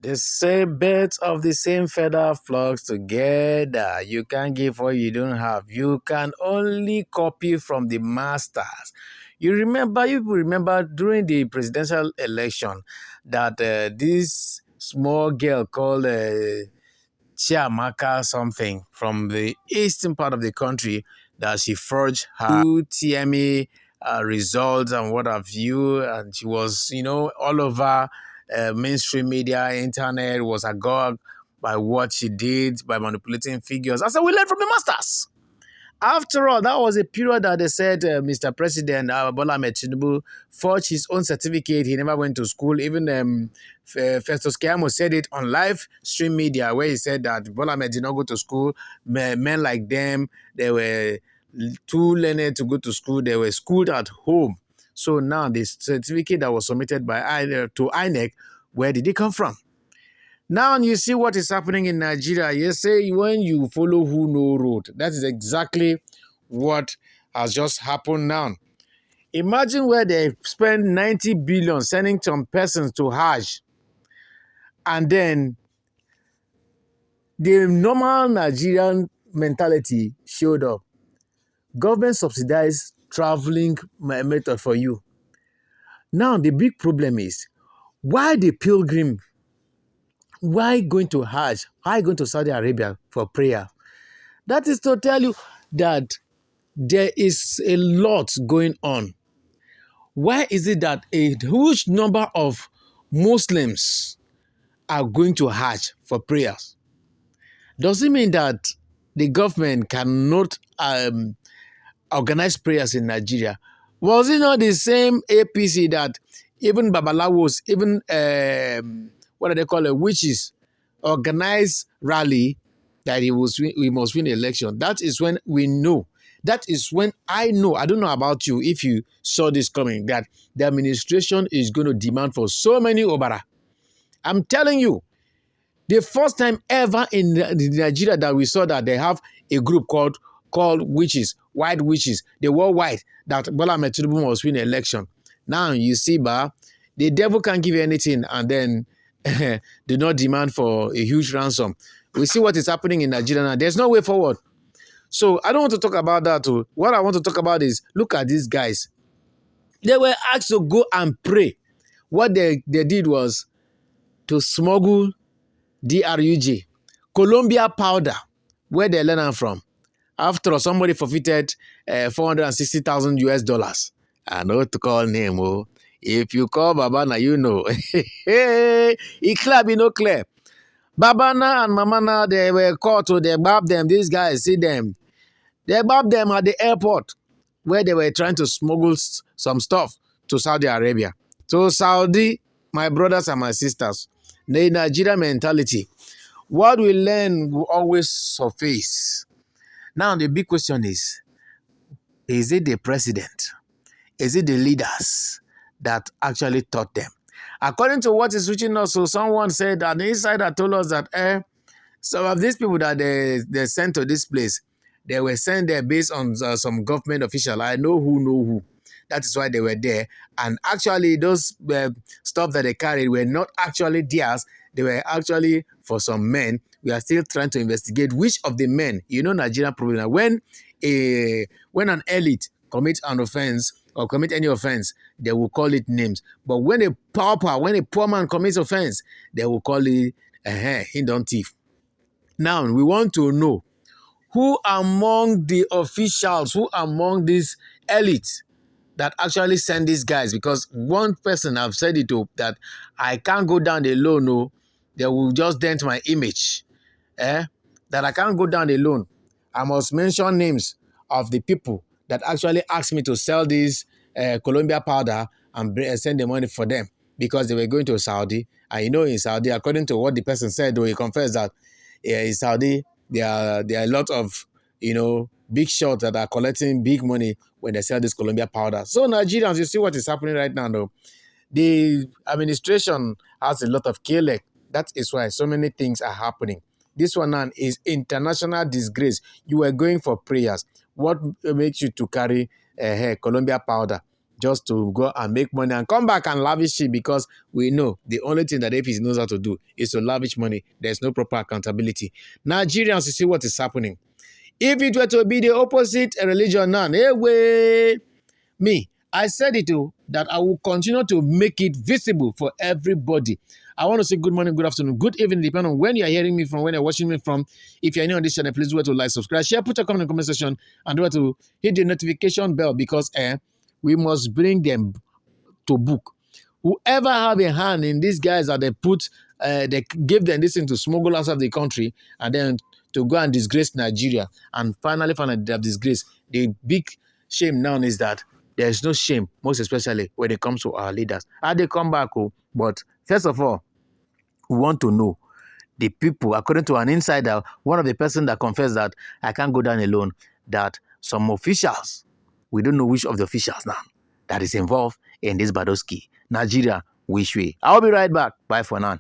They say birds of the same feather flocks together. You can't give what you don't have. You can only copy from the masters. You remember during the presidential election that this small girl called Chiamaka something from the eastern part of the country that she forged her TMA results and what have you, and she was, all over mainstream media, internet was agog by what she did by manipulating figures. I said, we learn from the masters. After all, that was a period that they said Mr. President Bola Ahmed Tinubu forged his own certificate. He never went to school. Even Festus Keyamo said it on live stream media where he said that Bola Ahmed did not go to school. Men like them, they were too learned to go to school. They were schooled at home. So now the certificate that was submitted to INEC, where did it come from? Now you see what is happening in Nigeria. You say when you follow who know road. That is exactly what has just happened now. Imagine where they spend 90 billion sending some persons to Hajj. And then the normal Nigerian mentality showed up. Government subsidized traveling method for you. Now the big problem is, why the pilgrim? Why going to Hajj? Why going to Saudi Arabia for prayer? That is to tell you that there is a lot going on. Why is it that a huge number of Muslims are going to Hajj for prayers? Does it mean that the government cannot organize prayers in Nigeria? Was it not the same APC that even Babalawos, even what do they call it, witches, organized rally that we must win the election? That is when we know. That is when I know. I don't know about you if you saw this coming, that the administration is going to demand for so many Obara. I'm telling you, the first time ever in Nigeria that we saw that they have a group called witches, white witches. They were white, that Bola Ahmed Tinubu must win the election. Now you see, the devil can't give you anything and then do not demand for a huge ransom. We see what is happening in Nigeria now. There's no way forward. So I don't want to talk about that too. What I want to talk about is, look at these guys. They were asked to go and pray. What they did was to smuggle DRUG, Columbiá powder, where they learn from. After all, somebody forfeited 460,000 US dollars. I know to call name. Oh. If you call Babana, you know. He clear, be no clear. Babana and Mamana, they were caught, so they bobbed them. These guys, see them. They bobbed them at the airport where they were trying to smuggle some stuff to Saudi Arabia. So Saudi, my brothers and my sisters, the Nigerian mentality, what we learn will always surface. Now the big question is it the president? Is it the leaders that actually taught them? According to what is reaching us, so someone said, an insider told us that some of these people that they sent to this place, they were sent there based on some government official. I know who. That is why they were there. And actually, those stuff that they carried were not actually theirs. They were actually for some men. We are still trying to investigate which of the men. You know, Nigerian problem. When an elite commits an offense or commit any offense, they will call it names. But when a poor man commits offense, they will call it hidden thief. Now, we want to know who among the officials, who among these elites that actually send these guys, because one person I've said it to, that I can't go down alone, no, they will just dent my image, that I can't go down alone. I must mention names of the people that actually asked me to sell this Columbiá powder and send the money for them, because they were going to Saudi. And you know, in Saudi, according to what the person said, though, he confessed that in Saudi, there are a lot of, big shots that are collecting big money when they sell this Columbiá powder. So Nigerians, you see what is happening right now, though. The administration has a lot of kleg. That is why so many things are happening. This one now is international disgrace. You were going for prayers. What makes you to carry Columbiá powder? just to go and make money and come back and lavish it, because we know the only thing that APC knows how to do is to lavish money. There's no proper accountability. Nigerians, you see what is happening. If it were to be the opposite religion now, hey, wait. Me, I said it too, that I will continue to make it visible for everybody. I want to say good morning, good afternoon, good evening, depending on when you're hearing me from, when you're watching me from. If you're new on this channel, please do it to like, subscribe, share, put a comment in the comment section, and do it to hit the notification bell, because we must bring them to book. Whoever have a hand in these guys that they give them this thing to smuggle out of the country, and then to go and disgrace Nigeria, and finally they have disgraced. The big shame now is that there's no shame, most especially when it comes to our leaders. How they come back, but first of all, we want to know the people. According to an insider, one of the person that confessed that I can't go down alone, that some officials, we don't know which of the officials now, that is involved in this Badoski. Nigeria, which way? I'll be right back. Bye for now.